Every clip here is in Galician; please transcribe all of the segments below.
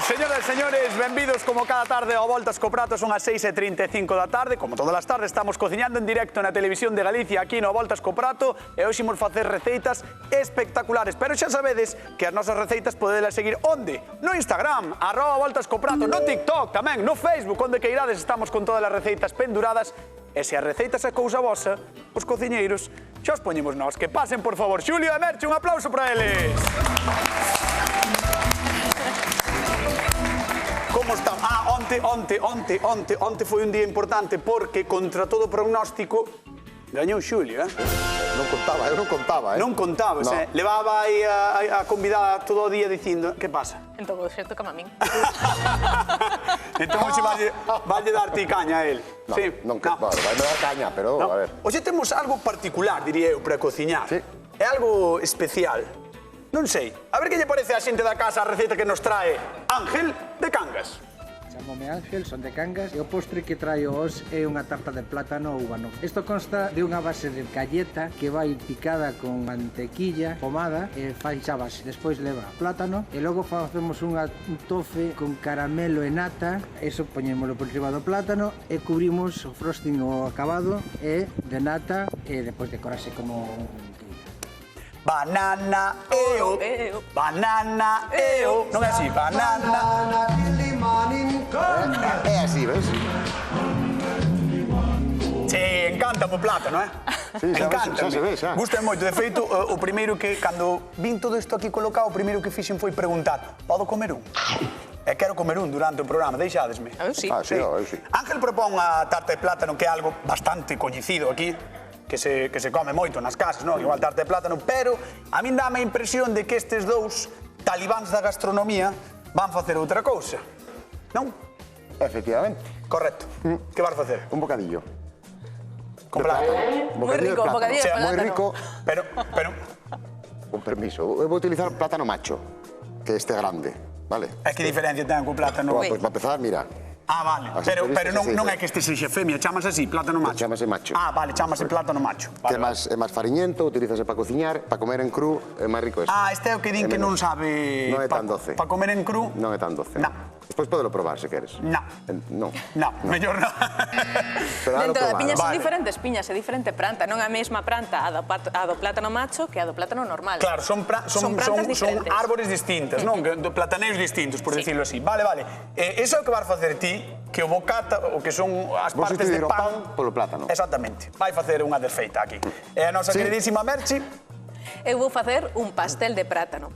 Señoras e señores, benvidos como cada tarde ao Voltas co Prato, son as 6:35 da tarde. Como todas as tardes estamos cociñando en directo na televisión de Galicia aquí no Voltas co Prato e hoxe imos facer receitas espectaculares. Pero xa sabedes que as nosas receitas podedelas seguir onde? No Instagram, @voltascoprato, no TikTok tamén, no Facebook, onde que irades estamos con todas as receitas penduradas. E se as receitas é cousa vosa, os cociñeiros xa os poñemos nós. Que pasen, por favor. Xulio e Merche, un aplauso para eles. Como está? Onte foi un día importante porque, contra todo pronóstico, gañou Xulio, Non contaba, eu non contaba, Non contabas, Levaba aí a convidada todo o día dicindo, que pasa? Entón, o xerto como a min. Entón, hoxe valle darte caña a él. Non, vai me dar caña, pero, a ver. Hoxe temos algo particular, diría eu, para cociñar. É algo especial. Non sei. A ver que lle parece a xente da casa a receita que nos trae Ángel de Cangas. Chámome Ángel, son de Cangas, e o postre que traio hoxe é unha tarta de plátano ou úbano. Isto consta de unha base de galleta que vai picada con mantequilla pomada e fai xa base. Despois leva plátano e logo facemos un tofe con caramelo e nata, eso poñémolo por riba do plátano e cubrimos o frosting o acabado e de nata e despois decorase como banana eo, banana eo. Non é así, banana. É así, ves? Che, encanta o plátano, Xa se ve, xa. Gusta moito. De feito, o primeiro que, cando vin todo isto aquí colocado, o primeiro que fixen foi preguntar, podo comer un? E quero comer un durante o programa, deixadesme. Eu sí. Ah, sí, eu sí. Ángel propón a tarta de plátano, que é algo bastante coñecido aquí, que se come moito nas casas, non? Igual tarta de plátano, pero a min dame a impresión de que estes dous talibáns da gastronomía van facer outra cousa, non? Efectivamente. Correcto. Que vas facer? Un bocadillo. Con plátano. Moi rico, un bocadillo de Moi plátano. rico, Pero, con permiso. Eu vou utilizar plátano macho, que este grande, vale? é que diferencia ten co plátano? Pois para empezar, mira. Ah, vale. Así Pero así, non é que este sexa femia, chamase así, plátano macho. Chámase macho. Ah, vale, chamase plátano macho. Que é máis fariñento, utilízase para cociñar, para comer en cru, é máis rico este. Ah, este é o que din que non sabe... Non é tan doce. Para comer en cru? Non é tan doce. No. Despois podelo probar, se queres. No. Non. No, mellor non. Pero Dentro da piña son Vale. diferentes piñas, é diferente planta, non a mesma planta a do plátano macho que a do plátano normal. Claro, son plantas diferentes. árbores distintas, non? Plataneos distintos, por decirlo así. Vale, vale. Eso é o que vas facer ti, que o bocata, o que son as Vos partes de substituir o pan... pan polo plátano. Exactamente. Vai facer unha desfeita aquí. E a nosa queridísima Merchi... Eu vou facer un pastel de plátano.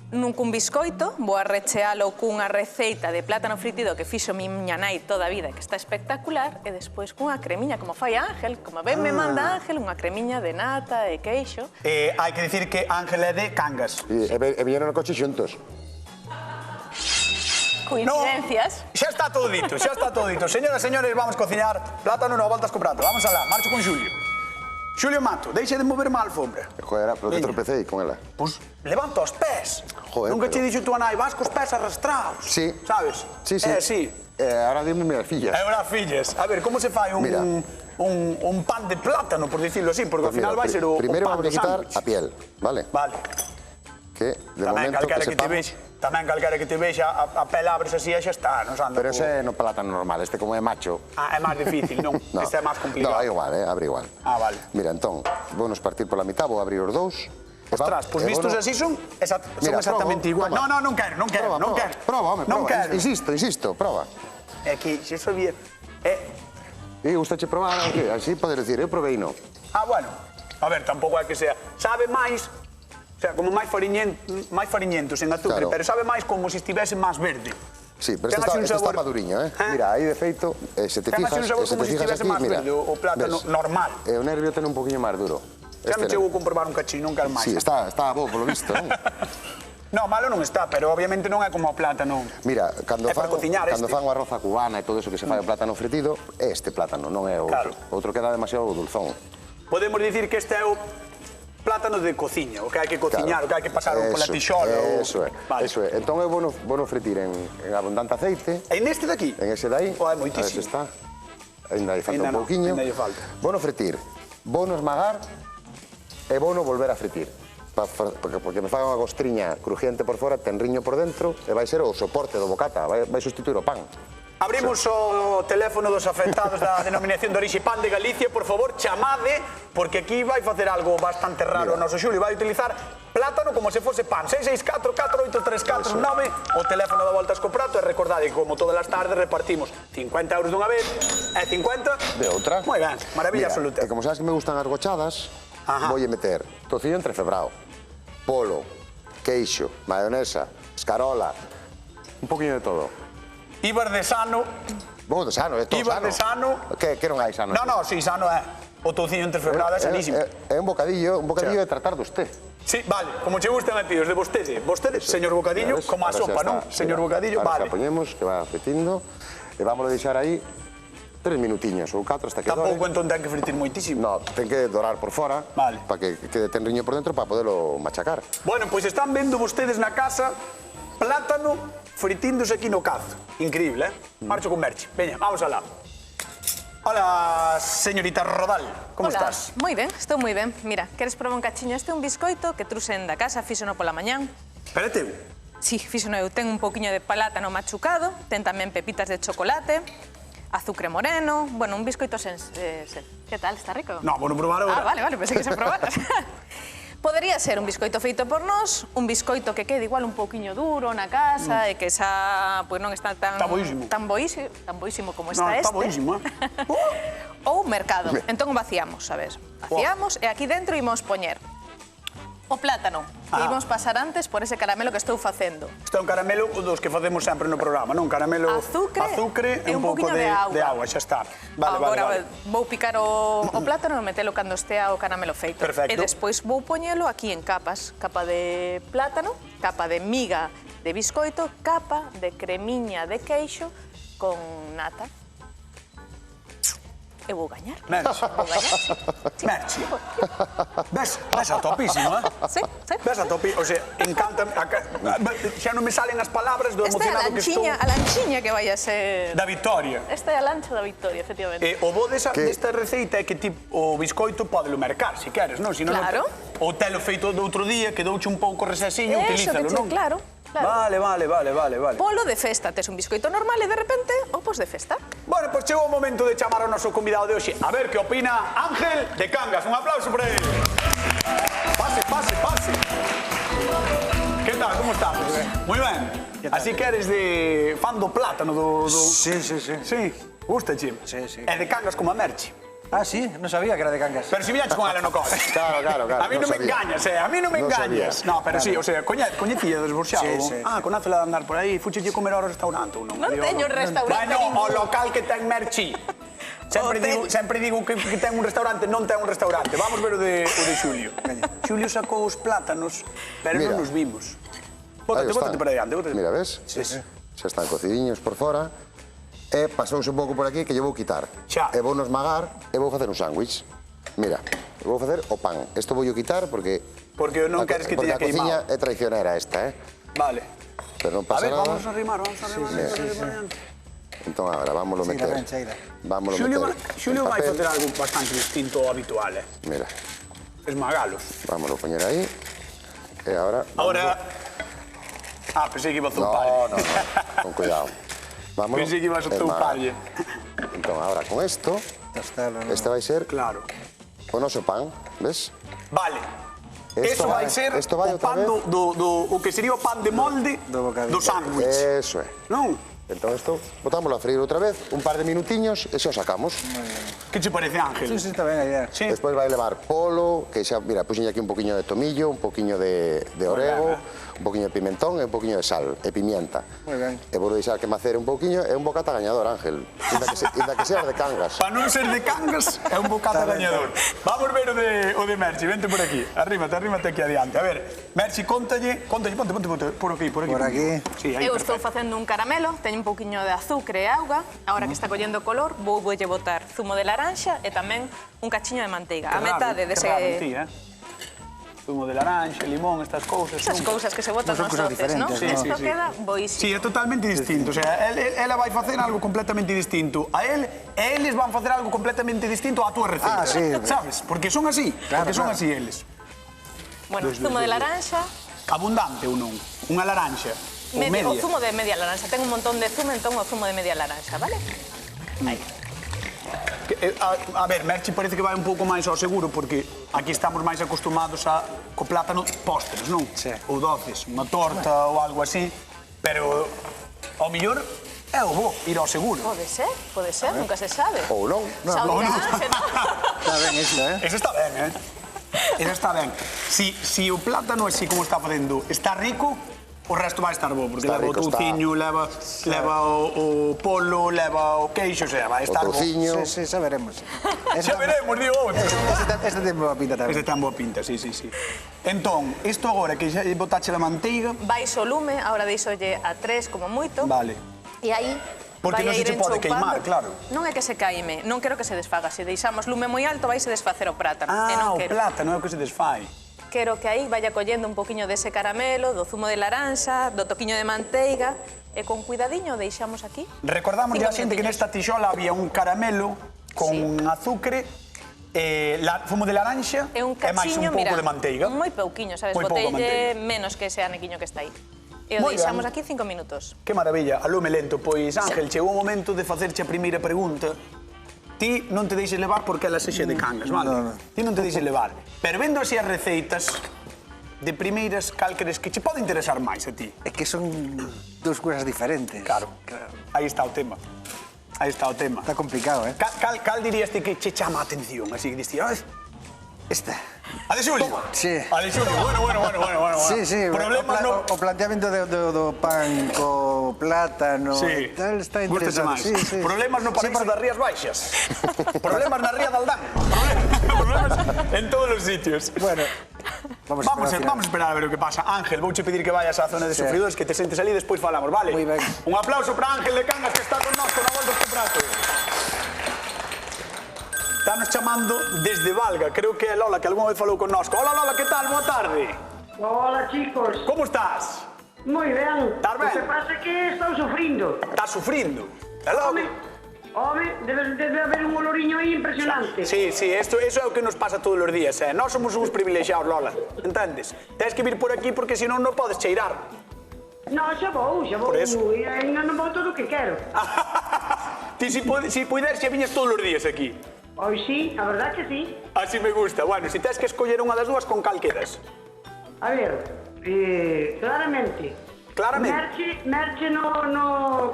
Cun biscoito, vou a rechealo cunha receita de plátano fritido que fixo miña nai toda a vida, que está espectacular, e despois cunha cremiña, como fai Ángel, como ben me manda Ángel, unha cremiña de nata e queixo. Hai que dicir que Ángel é de Cangas. E viñeron no coche xuntos. Coincidencias. Xa está todo dito, xa está todo dito. Señoras e señores, vamos cociñar plátano no Voltas co Prato. Vamos alá, marcho con Xulio. Xulio Mato, deixe de mover má alfombra. Joder, pero que tropecei con ela. Pois levanta os pés. Joder, Nunca che pero- dixo tua nai, vas cos pés arrastrados. Sí. Sabes? Sí, sí. Sí. Ahora dime as fillas. E ahora, filles, a ver, como se fai Mira. un pan de plátano, por decirlo así, porque ao Pues final mira, vai ser o Primeiro pan vamos a do quitar sándwich. a piel, vale? Vale. Que de Tamén momento calquera que que te sepamos... vexa, tamén calquera que te vexa a pel abres así e xa está, non anda. Pero ese é no plátano normal, este como é macho... Ah, é máis difícil, non? No. Este é máis complicado. No, é igual, abre igual. Ah, vale. Mira, entón, vou nos partir pola mitad, vou abrir os dous... Ostras, pois vistos así son exactamente igual. proba. No, non quero. Prova, home, Non prova. quero. Insisto, prova. É que se iso bien... E gustache probar, así podes decir, eu provei no. Ah, bueno. A ver, tampouco é que sea... Sabe máis... O sea, como máis fariñento, sen azúcar, Claro. pero sabe máis como se estivese máis verde. Sí, pero Ten este así un está sabor- maduriño, Mira, aí de feito, se te Ten fijas, así un sabor como se estivese máis mira, verde, o plátano ves, normal. E o nervio ten un poquinho máis duro. Xa me Este chego a non. comprobar un cachín, non quero máis. Sí, está bo, polo visto, non? No, malo non está, pero obviamente non é como o plátano. Mira, cando É para cociñar cando este. fan o arroz a cubana e todo eso que se fai o plátano fritido, é este plátano, non é o outro. Claro. Outro queda demasiado dulzón. Podemos dicir que este é o plátano de cociña, o que hai que cociñar, o que hai que pasar pola tixola. Eso é, Vale. eso é. Entón eu vou fritir en abundante aceite, E neste daqui? en ese dai, Oh, é a ver se moitísimo. está. Ainda aí falta Ainda un non, pouquiño. ainda lle falta. Vou fritir, vou esmagar e vou volver a fritir. porque me faga unha gostriña crujiente por fora, tenriño por dentro, e vai ser o soporte do bocata, vai sustituir o pan. Abrimos o teléfono dos afectados da denominación de orixe Pan de Galicia, por favor, chamade, porque aquí vai facer algo bastante raro o noso Xulio, vai utilizar plátano como se fose pan. 664-483-49, o teléfono da Voltas co Prato, e recordade que como todas as tardes repartimos 50 euros dunha vez e 50 de outra. Moi ben, maravilla absoluta. E como sabes que me gustan as gochadas, voulle meter tocino entrefebrado, polo, queixo, maionesa, escarola, un poquinho de todo. Ibar de sano. Vou de sano, é todo Ibar sano. de sano. Que non hai sano? No, sí, sano é. O tociño entrefebrado é sanísimo. É un bocadillo de tratar de usted. Sí, vale, como che gustan a ti, os de vostede. Vostede, señor Bocadillo, como a sopa, non? Señor Bocadillo, vale. Ahora xa poñemos, que va fritindo, e vámoslo deixar aí 3 minutiños ou 4 hasta que dore. Tampouco entón ten que fritir moitísimo. No, ten que dorar por fora, Vale. para que quede tenriño por dentro para poderlo machacar. Bueno, pois están vendo vostedes na casa plátano fritíndose aquí no cazo. Increíble, eh? Marcho con Merchi. Veña, vamos alá. Hola, señorita Rodal. Como estás? Moi ben, estou moi ben. Mira, queres probar un cachiño? Este é un biscoito que truxen da casa, fíxono pola mañán. Espérate. Sí, fíxono eu. Ten un poquinho de plátano machucado, ten tamén pepitas de chocolate, azúcar moreno, bueno, un biscoito sen... Que tal, está rico? No, bueno, probar agora. Ah, vale, pensei que se probaras. Podería ser un biscoito feito por nós, un biscoito que quede igual un pouquiño duro na casa e que xa pois non está tan... Está boísimo. Tan boísimo como No, está está este. boísimo, Ou mercado. Entón vaciamos, sabes? Vaciamos e aquí dentro imos poñer o plátano, que imos pasar antes por ese caramelo que estou facendo. Isto é un caramelo dos que facemos sempre no programa, non? Caramelo, azúcar e un pouco de agua, xa está. Vale, Agora vou picar o plátano e metelo cando estea o caramelo feito. Perfecto. E despois vou poñelo aquí en capas. Capa de plátano, capa de miga de biscoito, capa de cremiña de queixo con nata. E vou gañar. Merchi. Vou gañar, sí. Merchi. Ves a topísimo, eh? Sí, sí. Ves a topísimo, o sea, encanta... Xa non me salen as palabras do Esta é emocionado que estou... a lanchiña que vai a ser... Da victoria. Esta é a lancha da victoria, efectivamente. O bo desta receita é que o biscoito podelo mercar, se queres, non? Claro. O telo feito do outro día, que douche un pouco resesiño, utilízalo, non? Claro. Vale. Polo de festa, tes un biscoito normal e de repente o pos de festa. Bueno, pois chegou o momento de chamar ao noso convidado de hoxe. A ver que opina Ángel de Cangas. Un aplauso para ele. Pase. Que tal, como estás? Moi ben. Así que eres de fan do plátano do... Sí. Sí, gustache? Sí. É de Cangas como a Merchi. Ah, sí? Non sabía que era de Cangas. Pero si viñaches con ela no coche. Claro. A mí non me engañas, a mí non me engañas. No, pero sí, o sea, coñecía desborxado. Sí. Ah, conácela de andar por aí, fucheche comer ao restaurante ou non? Non teño restaurante Bueno, o ningún. local que ten Merchi. Sempre digo que ten un restaurante, non ten un restaurante. Vamos ver o de Xulio. Xulio sacou os plátanos, pero non nos vimos. Bótate para diante. Mira, ves? Sí. Xa están cocidiños por fora. E pasouse un pouco por aquí que lle vou quitar. Xa. E vou nos magar e vou facer un sándwich. Mira, vou facer o pan. Isto vou quitar porque... Porque non queres que te diga Porque a cociña queimado. é traicionera esta, Vale. Pero non A pasa ver, nada. vamos a arrimar. Entón, agora, vámoslo meter. Vámoslo meter. Xulio en vai papel. facer algo bastante distinto ao habitual, Mira, esmagalos. vámoslo poñer aí. E agora... Ahora... Ah, pensei que iba a zupar. No, con cuidado. Vámonos. Pensei que ibas a zouparlle. Entón, agora con isto, este vai ser Claro. o noso pan, ves? Vale. Esto Eso vai ser esto vai o outra pan vez. o que sería o pan de molde do sándwich. Eso é. Non? Entón, isto, botámoslo a freír outra vez, un par de minutiños, e xa o sacamos. Que che parece, Ángel? Sí, está ben a idea. Sí. Despois vai levar polo, que xa, mira, puxen aquí un poquinho de tomillo, un poquinho de orego, un poquinho de pimentón e un poquinho de sal e pimienta. Moi ben. E vou deixar que macere un poquinho, é un bocata gañador, Ángel. Inda que seas de Cangas. Para non ser de Cangas, é un bocata gañador. Vamos ver o de Merchi, vente por aquí. Arrímate aquí adiante. A ver, Merchi, contalle, ponte por aquí. Por aquí. Sí, aí, Eu estou perfecto. facendo un caramelo, teño un pouquiño de azúcar e auga. Agora que está collendo color, voulle botar zumo de laranxa e tamén un cachiño de manteiga. A metade dese... Ti, zumo de laranxa, limón, estas cousas. Esas cousas que se botan Non son nos cousas doces, non? diferentes, Isto queda boísimo. Sí, é totalmente distinto. O sea, ela vai facer algo completamente distinto a él e eles van facer algo completamente distinto á túa receita. Ah, sí. Sabes? Porque son así. Claro, porque son claro. así eles. Bueno, zumo de laranxa. Abundante ou non? Unha laranxa? Ou media? O zumo de media laranxa. Ten un montón de zumo, entón o zumo de media laranxa, vale? Aí. A ver, Merchi parece que vai un pouco máis ao seguro porque aquí estamos máis acostumados co plátano postres, non? Sí. Ou doces, unha torta ou algo así, pero ao mellor é o bo ir ao seguro. Pode ser, nunca se sabe. Ou non. Xa o dirá Ángel. Está ben isto, Eso está ben, Eso está ben. Si o plátano así como está facendo está rico, o resto vai estar bo, porque Está leva o rico, touciño, leva o polo, leva o queixo, o sea, vai estar bo. Touciño. Sí, xa veremos. Xa veremos, digo. Este ten boa pinta tamén. Ese ten boa pinta, sí. Entón, isto agora que xa botache a manteiga, Vais o lume, agora deixolle a 3 como moito. vale. E aí Porque non vai a se ir che pode enchoupando. queimar, claro. Non é que se caime, non quero que se desfaga. Se deixamos lume moi alto, vai se desfacer o plátano. E non O quero. plátano é o que se desfai. Quero que aí vaya collendo un poquinho dese caramelo, do zumo de laranxa, do toquiño de manteiga, e con cuidadiño deixamos aquí. Recordamos a 5 xente que minutiños. nesta tixola había un caramelo con azúcar, zumo de laranxa E un máis un cachiño, pouco mira, de manteiga. moi pouquiño, sabes? Moi pouca Botelle manteiga. menos que ese anequiño que está aí. E o Moi deixamos ben. aquí 5 minutos. Que maravilla, a lume lento. Pois, Ángel, chegou o momento de facerche a primeira pregunta. Ti non te deixes levar porque ela sexe de Cangas, vale? No. Ti non te deixes levar. Pero vendo así as receitas, de primeiras, cal crees que che pode interesar máis a ti? É que son dous cousas diferentes. Claro. Aí está o tema. Aí está o tema. Está complicado, Cal dirías ti que che chama a atención? Así que diste, Esta. a de Xulio? Sí. A de Xulio, bueno. Sí. Problemas no... O planteamento do pan co plátano Sí. e tal está Gústase interesante. máis. Sí. Problemas no paraíso das Rías Baixas. Problemas na Ría de Aldán. Problemas en todos os sitios. Bueno, vamos Vamos a esperar a ver o que pasa. Ángel, vouche pedir que vayas á zona de Sí. sufridores, que te sentes ali e despois falamos, vale? Moi ben. Un aplauso para Ángel de Cangas, que está con nós con a Voltas co Prato. Estános chamando desde Valga, creo que é Lola, que algunha vez falou con nós. Hola Lola, que tal? Boa tarde. Hola, chicos. Como estás? Moi ben. Estás ben? O que pasa é que estou sufrindo. Estás sufrindo? É logo? Debe haber un oloriño aí impresionante. Sí, eso é o que nos pasa todos os días, Nós somos uns privilexiados, Lola, entendes? Tens que vir por aquí porque senón non podes cheirar. No, xa vou. Por eso. E ainda non vou todo o que quero. Ti, si puderes, xa viñas todos os días aquí. Pois sí, a verdad que sí. Así me gusta. Bueno, si tens que escoller unha das dúas, con cal quedas? A ver, claramente. Claramente. Merche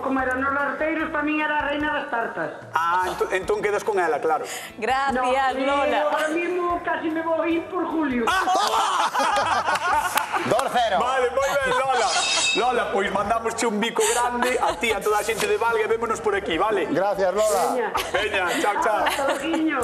como era, nos larteiros, para min era a reina das tartas. Entón quedas con ela, claro. Gracias, Lola. Ahora mismo casi me vou ir por Julio. 2-0. Vale, moi ben, Lola. Lola, pois mandamosche un bico grande a ti, a toda a xente de Valga, vémonos por aquí, vale? Gracias, Lola. Veña. Veña, chao. Hasta loguiño.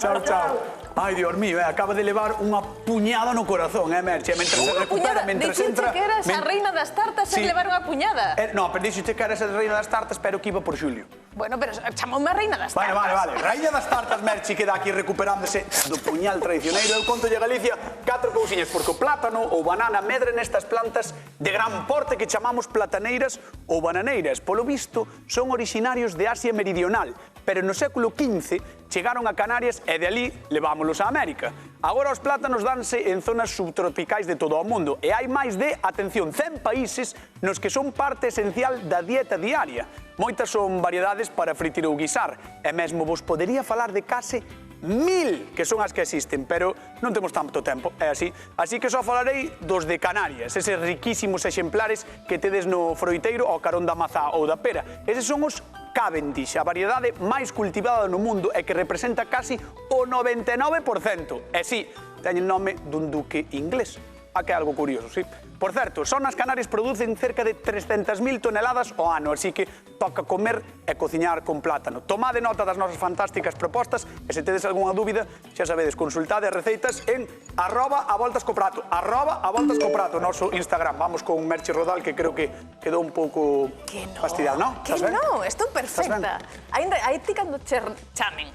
Chao. Ai, Dios mío, acaba de levar unha puñada no corazón, Merche? Mentre se recupera, mentre entra... que eras a reina das tartas Sí. e levar unha puñada. No, pero dixoche que eras a reina das tartas, pero que iba por Xulio. Bueno, pero chamoume a reina das tartas. Vale. Raíña das tartas, Merchi, queda aquí recuperándose do puñal traicioneiro. Eu conto de Galicia 4 cousiñas, porque o plátano ou banana medre nestas plantas de gran porte que chamamos plataneiras ou bananeiras. Polo visto, son orixinarios de Asia Meridional, pero no século XV chegaron a Canarias e de ali levámolos a América. Agora os plátanos danse en zonas subtropicais de todo o mundo e hai máis de, atención, 100 países nos que son parte esencial da dieta diaria. Moitas son variedades para fritir ou guisar, e mesmo vos podería falar de case 1000 que son as que existen, pero non temos tanto tempo, é así. Así que só falarei dos de Canarias, eses riquísimos exemplares que tedes no froiteiro ao carón da mazá ou da pera. Eses son os Cavendish, a variedade máis cultivada no mundo e que representa casi o 99%. E sí, teñen nome dun duque inglés. Que é algo curioso, sí. Por certo, só nas Canarias producen cerca de 300.000 toneladas ao ano, así que toca comer e cociñar con plátano. Tomade nota das nosas fantásticas propostas e se tedes algunha dúbida, xa sabedes, consultade as receitas en @avoltascoprato, @avoltascoprato, noso Instagram. Vamos con Merchi Rodal, que creo que quedou un pouco fastidiado, non? Que non, estou perfecta. Aí ti cando che chamen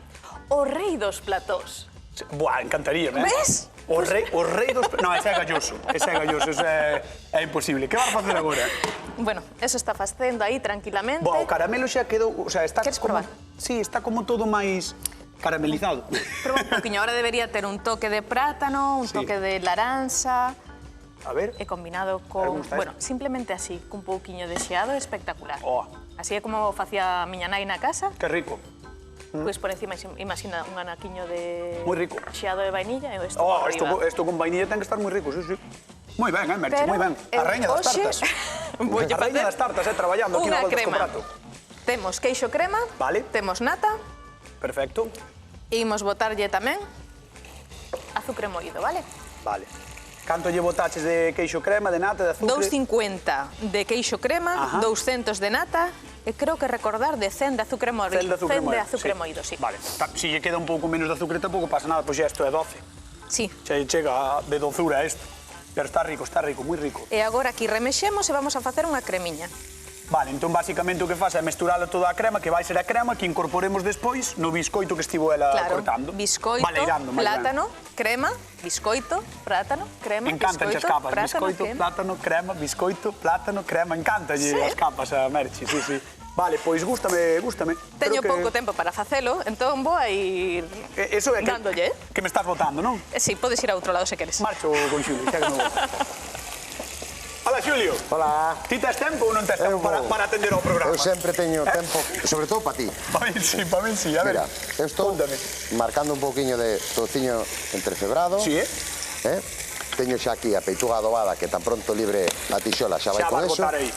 o rei dos platós. Buah, encantaríame. Ves? O rei dos... No, ese é galloso, ese é imposible. Que vas a facer agora? Bueno, eso está facendo aí tranquilamente. Buah, o caramelo xa quedou, o sea, está Queres como... probar? Sí, está como todo máis... Caramelizado. Proba un poquinho, ahora debería ter un toque de plátano, un toque de laranxa, A ver. e combinado como con... está Bueno, simplemente así, cun pouquiño de xeado, espectacular. Oh. Así é como facía a miña nai na casa, Que rico. pois por encima, imagina, un anaquiño de... Moi rico. Xeado de vainilla e isto Oh, por riba. esto con vainilla ten que estar moi rico, sí, sí. Moi ben, Merche, Pero, moi ben. A reina das hoxe tartas. voulle A reina facer das tartas, traballando aquí na unha Voltas crema. co Prato. Temos queixo crema, Vale. temos nata, Perfecto. e imos botarlle tamén azucre moído, vale? Vale. Canto lle botaches de queixo crema, de nata, de azúcar? 250 de queixo crema, Ajá. 200 de nata, e creo que recordar de 100 de azúcre moído. 100 de azúcar moído. Moído, sí. Vale. Si lle queda un pouco menos de azúcar tampouco pasa nada, pois isto é 12. Sí. Chega de dozura isto. Pero está rico, moi rico. E agora aquí remexemos e vamos a facer unha cremiña. Vale, entón basicamente o que faz é mesturala toda a crema, que vai ser a crema que incorporemos despois no biscoito que estivo ela Claro, cortando. biscoito, Baleirando, máis ben. plátano, crema, biscoito, plátano, crema, Me encantan as biscoito, capas, plátano, biscoito, crema. plátano, crema, biscoito, plátano, crema, encantalle Sí. as capas a Merchi, sí, sí. Vale, pois gústame. Teño Creo que- pouco tempo para facelo, entón vou a ir Eso é que, dándolle. que me estás botando, non? Sí, podes ir a outro lado se queres. Marcho con Xulio, xa que non vou. Hola, Xulio. Hola. Ti tes tempo ou non tes tempo Eu vou. para atender ao programa? Eu sempre teño tempo, sobre todo para ti. Pa min sí, a ver. Mira, eu estou Cóntame. marcando un pouquiño de tociño entrecebrado. Sí, Teño xa aquí a peituga adobada que tan pronto libre a tixola xa vai xa con vas eso. botar aí.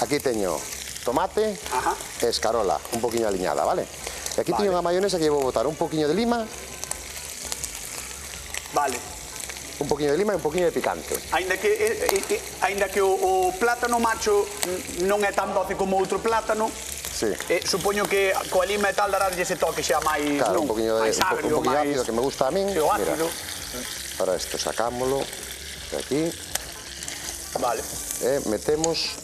Aquí teño tomate Ajá. e escarola, un poquinho aliñada, vale? E aquí Vale. teño unha mayonesa que vou botar un poquinho de lima, Vale. un poquinho de lima e un poquinho de picante. Aínda que o plátano macho non é tan doce como outro plátano, Sí. supoño que coa lima e tal daráslle ese toque xa máis, Claro, non? un poquinho de máis agrio, un poquinho máis... ácido que me gusta a min. Sí, o ácido. Ahora isto sacámolo de aquí Vale. e metemos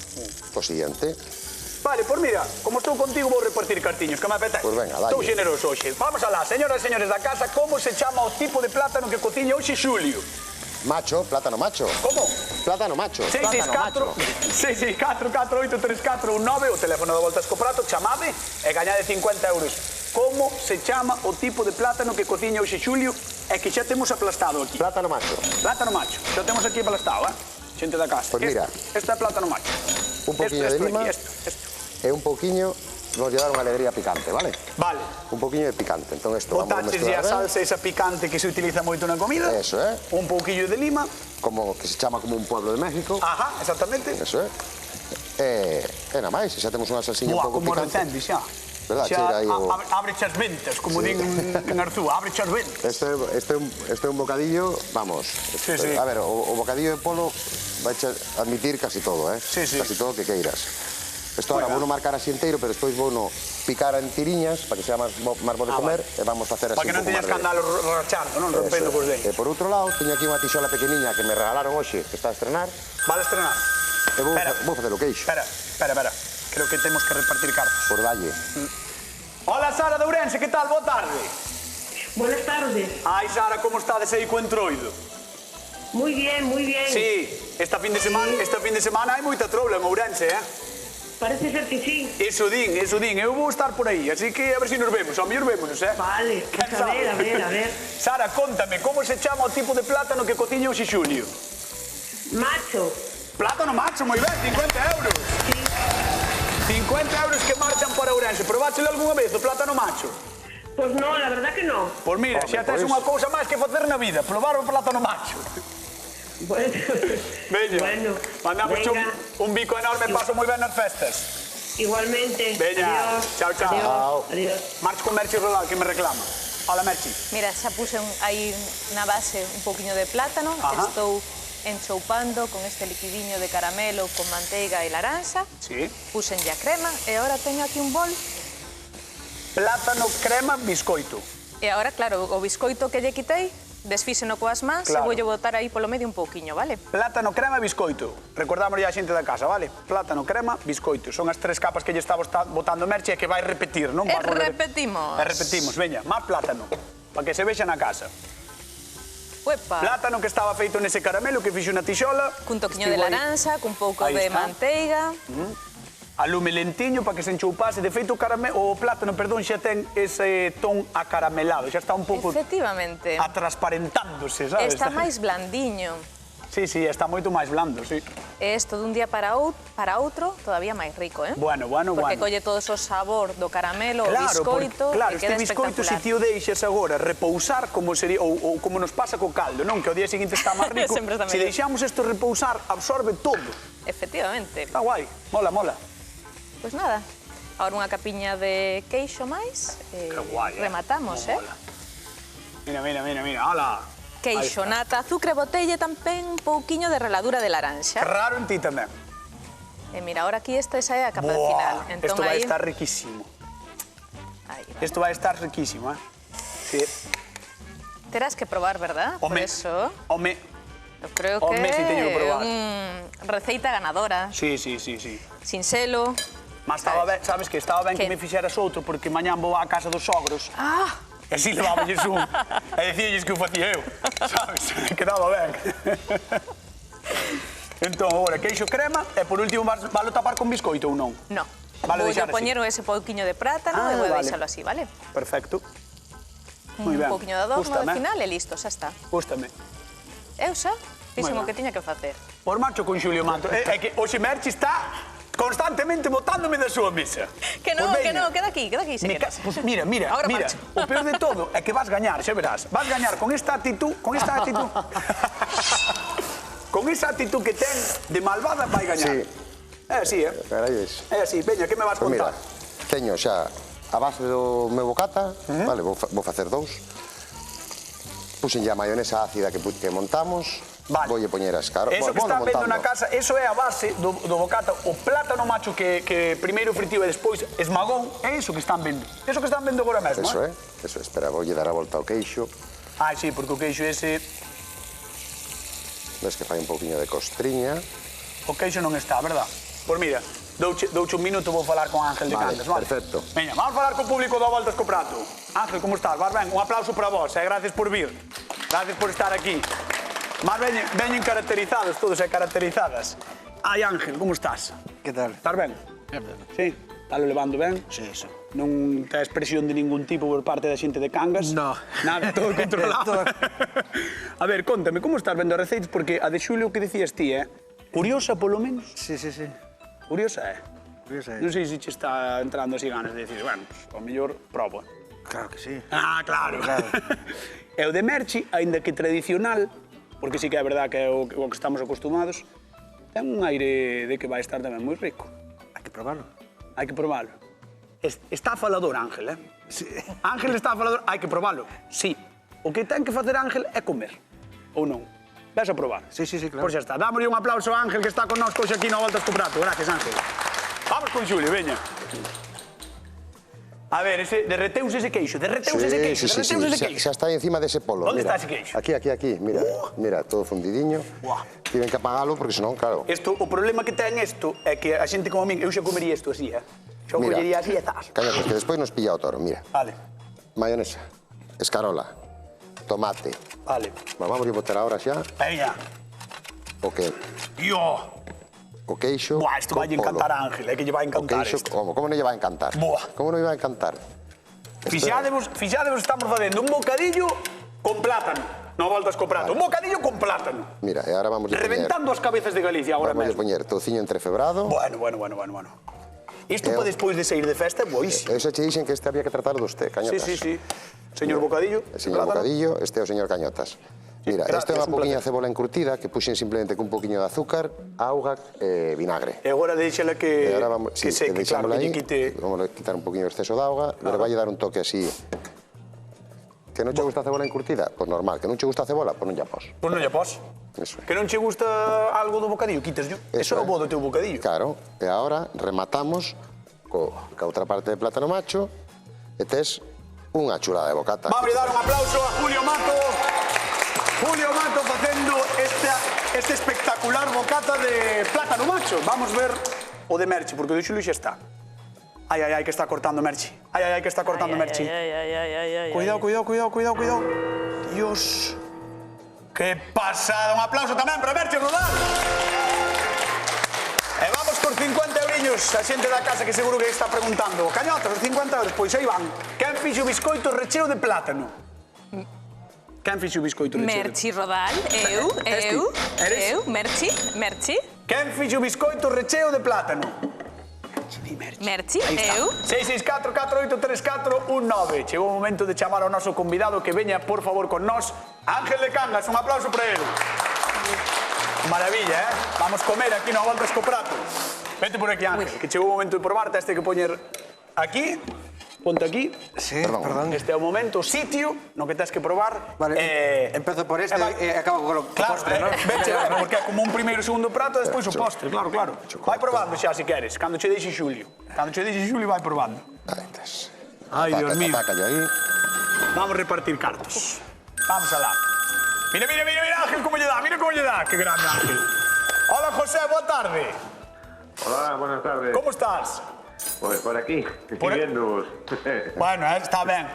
o siguiente. Vale, pois mira, como estou contigo vou repartir cartiños, que me apetece. Pois venga, dalle. Estou generoso hoxe. Vamos alá, señoras e señores da casa, como se chama o tipo de plátano que cociña hoxe Xulio? Macho, plátano macho. Como? Plátano macho. 664 4383419, o teléfono de Voltas co Prato, chamade e gañade 50 euros. Como se chama o tipo de plátano que cociña hoxe Xulio e que xa temos aplastado aquí? Plátano macho. Plátano macho, xa temos aquí aplastado, xente da casa. Pois mira. Este é plátano macho. Un poquinho de lima. E un poquinho nos lle dar unha alegría picante, vale? Vale. Un poquinho de picante. Entón isto vamos a Botaches mezclar a ben. salsa esa picante que se utiliza moito na comida. Eso é. Un pouquillo de lima. Como que se chama como un pueblo de México. Ajá, exactamente. Eso é. E nada máis, xa temos unha salsiña un Buah, pouco como picante. recende xa. Verdad, Xa chega aí o... abre as ventas, como din en Arzúa, abre as ventas. Este é un bocadillo, vamos. Sí, sí. A ver, o bocadillo de polo vai admitir casi todo, Sí, sí. Casi todo o que queiras. Isto ahora Bueno. vou marcar así enteiro, pero despois vou no picar en tiriñas para que sea máis bo de comer e vamos facer así Para que un non pouco teñas máis que andalo rachando, non? Rompendo cos E dentes. por outro lado, teño aquí unha tixola pequeniña que me regalaron hoxe, que está a estrenar, Vale estrenar. e Espera. vou facer o queixo, Espera. Creo que temos que repartir cartas. por dalle. Hola, Sara de Ourense, que tal? Boa tarde. Buenas tardes. Ai, Sara, como estades aí co entroido? Muy bien, muy bien. Sí, esta fin de semana hai moita troula en Ourense, Parece ser que sí. Eso din. Eu vou estar por aí, así que a ver se nos vemos. Ao mellor vémonos, Vale, Quen pues a ver, sabe? a ver. Sara, contame, como se chama o tipo de plátano que cociña hoxe Xulio? Macho. Plátano macho, moi ben, 50 euros. 50 euros que marchan para Ourense. Probáchelo algunha vez, o plátano macho? Pues no, la verdad que no. Pois mira, xa tes unha cousa máis que facer na vida, probar o plátano macho. Bueno, Veña, Bueno, mandamos venga. un bico enorme, paso moi ben nas festas. igualmente. Veña, Adiós. chao, chao. Adiós. Adiós. Marcho con Merchi Rodal, que me reclama. Hola, Merchi. Mira, xa puse aí na base un poquinho de plátano, Ajá. estou enchoupando con este liquidiño de caramelo con manteiga e laranxa, Sí. pusenlle a crema e agora teño aquí un bol Plátano, crema, biscoito. e agora, claro, o biscoito que lle quitei, desfíseno coas mans Claro. e voulle botar aí polo medio un pouquiño, vale? Plátano, crema, biscoito. Recordamos a xente da casa, vale? Plátano, crema, biscoito. Son as tres capas que lle está botando Merchi e que vai repetir, non? E Vas volver- repetimos. E repetimos, veña, máis plátano. Para que se vexa na casa. Uepa. Plátano que estaba feito nese caramelo que fixo na tixola. Cun toquiño de Estivo aí. laranxa, cun pouco Aí de está. manteiga. a lume lentiño para que se enchoupase. De feito, o plátano, perdón, xa ten ese ton acaramelado, xa está un pouco Efectivamente. atransparentándose, sabes? Está máis blandiño. Sí, está moito máis blando, sí. E isto dun día para outro todavía máis rico, eh? Bueno. Porque colle todo o sabor do caramelo, o biscoito, claro, e queda este biscoito, se espectacular. ti o deixas agora repousar, como sería, ou como nos pasa co caldo, non? Que ao día seguinte está máis rico. Sempre está Se mellor. deixamos isto repousar, absorbe todo. Efectivamente. Está guai, mola. Pois nada, agora unha capiña de queixo máis e Que guai, rematamos, Mola. Mira, ala. Queixo, Aí está. nata, azucre, botella, tamén un pouquiño de raladura de Que laranxa. raro en ti tamén. E mira, ahora aquí esa é a capa final. Isto vai estar riquísimo. Aí, Isto vai estar riquísimo, eh? Sí. terás que probar, verdad? Por eso, Home, eu creo que Home, si teño que probar. Receita ganadora, sí. sin selo. Mas estaba ben, sabes que estaba ben que Que? me fixeras outro, porque mañán vou á casa dos sogros. Ah, E así leváballes un. E dicíalles que o facía eu. Sabes? Quedaba ben. Entón, agora, queixo crema, e por último, valo tapar con biscoito ou non? no. Vale, Vou deixar así. poñer ese pouquiño de plátano e vou vale. deixalo así, vale? Perfecto. Moi ben. Un pouquiño de adorno Gústame. ao final e listo, xa está. Gústame. Eu xa fixen Moi o ben. que tiña que facer. Por marcho con Xulio Mato. É que hoxe Merchi está constantemente botándome da súa mesa. Que non, Pois que veña. non, queda aquí, se queres. Pues mira, Ahora mira. marcho. O peor de todo é que vas gañar, xa verás. Vas gañar con esta actitud, con esa actitud que ten de malvada vai gañar. Sí. É así, Carai, ves. É así. Veña, que me vas Pois mira, contar? teño xa a base do meu bocata, vale, vou facer dous. Puxen a maionesa ácida que montamos, Vale. voulle poñer as carolas. Eso que están vendo na casa, eso é a base do bocata. O plátano macho que primeiro fritiu e despois esmagón, é iso que están vendo. Eso que están vendo agora mesmo, Eso é, espera, voulle dar a volta ao queixo. Ai, sí, porque o queixo ese... Ves que fai un pouquiño de costriña. O queixo non está, verdad? Pois mira, douche un minuto, vou falar con Ángel de Vale, Cangas, vale? perfecto. Veña, vamos falar co público do Voltas co Prato. Ángel, como estás? Vas ben? Un aplauso para vos, gracias por vir. Gracias por estar aquí. Mas veñen caracterizados, todos caracterizadas. Ai, Ángel, como estás? Que tal? Estás ben? Sí? Estás levando ben? Sí. Non tes presión de ningún tipo por parte da xente de Cangas? No. Nada, todo controlado. A ver, contame, como estás vendo as receitas? Porque a de Xulio que dicías ti, curiosa polo menos? Sí. Curiosa, Curiosa, Non sei se che está entrando así ganas de decir, bueno, pues, ao mellor probo. Claro que sí. Ah, claro. Claro. E o de Merchi, aínda que tradicional, porque sí que é verdad que é o que estamos acostumados, ten un aire de que vai estar tamén moi rico. Hai que probarlo. Hai que probalo. Está falador, Ángel, Sí. Ángel está falador, hai que probalo, sí. O que ten que facer Ángel é comer, ou non? Ves a probar. Sí, claro. Pois xa está. Dámoslle un aplauso a Ángel que está con nós hoxe aquí no Voltas co Prato. Gracias, Ángel. Vamos con Xulio, veña. A ver, derreteuse ese queixo, derreteuse ese queixo. Xa está aí encima dese polo. Onde mira. está ese queixo? Aquí, mira, todo fundidiño. Buah. Tiven que apagalo porque senón, claro. O problema que ten isto é que a xente como a min, eu xa comería isto así, Xa o Mira, collería así e zas. Cañotes, que despois nos pilla o toro, mira. Vale, Mayonesa, escarola, tomate. vale. Vamos a botar ahora xa Veña. o que Tío. o queixo. Buah, isto vai con polo. encantar a Ángel, é que lle vai O encantar queixo, isto. como non lle vai encantar? Buah. Como non lle vai encantar? Fixadevos, estamos facendo un bocadillo con plátano. No Voltas co Prato. Un bocadillo con plátano. Mira, e agora vamos a poñer... Reventando as cabezas de Galicia agora Vamos a mesmo. poñer tociño entrefebrado. Bueno. Isto para despois de sair de festa é boísimo. Eu xa che dixen que este había que tratar dos té, cañotas. Sí. Señor Bocadillo. Señor Bocadillo, este é o señor Cañotas. Mira, Gracias, este é unha un poquinha placer. cebola encurtida que puxen simplemente cun poquinho de azúcar, auga e vinagre. E agora deixala E que agora vamos, que seque, claro, deixámola que lle aí, quite... vamos a quitar un poquinho de exceso de auga, pero vai dar un toque así. Que non che gusta a cebola encurtida? Pois normal, que non che gusta a cebola, pois non lla pos. Pois non lle pos. Eso é. Que non che gusta algo do bocadillo, quitas yo. Eso é o bo do teu bocadillo. Claro, e agora rematamos ca outra parte de plátano macho e tes unha chulada de bocata. Vamos a dar un aplauso a Julio Mato. Julio Mato facendo este espectacular bocata de plátano macho. Vamos ver o de Merchi, porque o de Xulio xa está. Ai, que está cortando Merchi. Ai, que está cortando Merchi. Cuidado. Dios. Que pasada. Un aplauso tamén para Merchi Rodal. E vamos cos 50 euriños, a xente da casa que seguro que está preguntando. Cañotas, os 50 euros, pois aí van. Quen fixo o biscoito recheo de plátano? Quen fixo o biscoito recheo de plátano? Merchi Rodal, eu, Merchi. Quen fixo o biscoito recheo de plátano? Merchi, eu. 664-483419. Chegou o momento de chamar ao noso convidado que veña, por favor, con nós. Ángel de Cangas, un aplauso para ele. Maravilla, Vamos comer aquí no Voltas co Prato. Vete por aquí, Ángel, que chegou o momento de probarte. Este que poñer aquí. Ponte aquí. Sí, perdón. Este é o momento, o sitio no que tens que probar. Vale, empezo por este e acabo con o postre, non? Veche, porque é como un primeiro e segundo prato e despois o postre, claro. Vai probando xa, se queres, cando che deixe Xulio. Cando che deixe Xulio, vai probando. Ai, Dios mío. Vamos a repartir cartos. Vamos alá. Mira, Ángel, como lle dá, mira como lle dá. Que grande, Ángel. Hola, José, boa tarde. Hola, buenas tardes. Como estás? Pues por aquí, viéndoos. Bueno, está ben,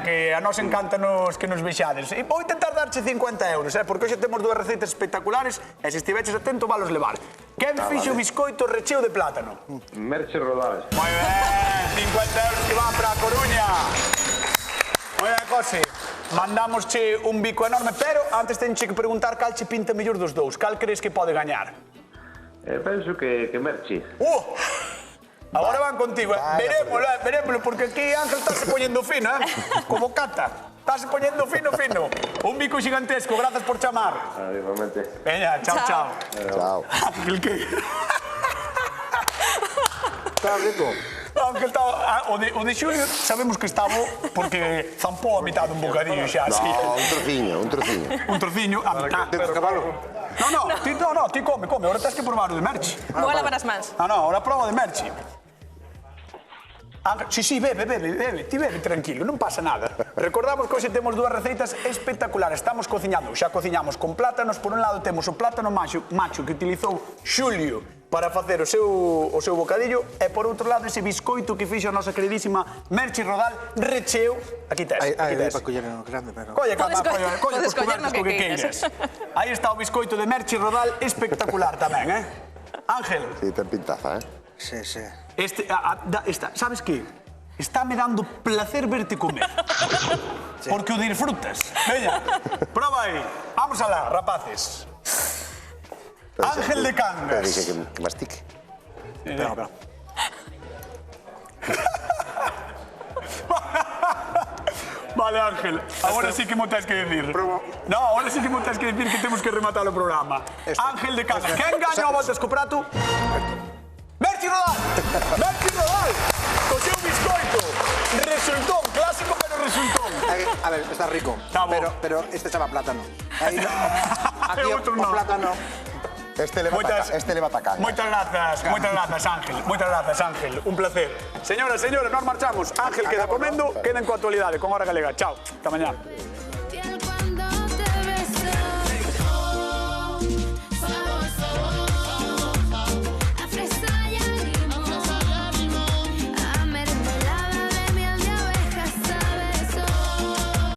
que a nos encántanos que nos vexades. E vou intentar darche 50 euros, porque hoxe temos dúas receitas espectaculares e se estiveches atento, valos levar. Quen fixo o biscoito recheo de plátano? Merche Rodal. Moi ben, 50 euros que van para a Coruña. Moi ben, José. Mandamosche un bico enorme, pero antes tenche que preguntar cal che pinta mellor dos dous. Cal crees que pode gañar? Penso que Merchi. Agora van contigo, verémoslo, porque aquí Ángel está se poñendo fino, como Cata. Está se poñendo fino. Un bico gigantesco, gracias por chamar. Igualmente. Veña, chao. Chao. Ángel, que... Está rico. Ángel está... O de Xulio sabemos que está bo porque zampou a mitad dun bocadillo xa, así. No, un trociño. Un trociño, a mitad. No, ti come. Ahora tens que probar o de Merchi. Vou a lavar as mans. No, ahora proba o de Merchi. Sí, bebe, ti bebe tranquilo, non pasa nada. Recordamos que hoxe temos dúas receitas espectaculares. Estamos cociñando, xa cociñamos con plátanos. Por un lado temos o plátano macho que utilizou Xulio para facer o seu bocadillo, e por outro lado ese biscoito que fixo a nosa queridísima Merchi Rodal recheo. Aquí tes. Hai para coller no grande, pero... Colle, Podes coller no co que queiras. Aí está o biscoito de Merchi Rodal, espectacular tamén, Ángel. Sí, ten pintaza, Sí. ¿Sabes qué? Está me dando placer verte comer. Porque o disfrutas. Veña, proba aí. Vamos alá, rapaces. Ángel de Cangas. Dice que mastique. Espera. Vale, Ángel, ahora sí que me tens que decir. No, ahora sí que me tens que decir que temos que rematar o programa. Ángel de Cangas. Quen gaña o Voltas co Prato? Merchi Rodal! Co seu biscoito! Resultón, clásico, pero resultón. A ver, está rico. Está bo. Pero este sabe a plátano. Aquí Outro o plátano... Este le va a atacar. Moitas grazas, Ángel. Un placer. Señoras, nos marchamos. Ángel queda comendo, queda en coa actualidade con Hora Galega. Chao, ata mañá.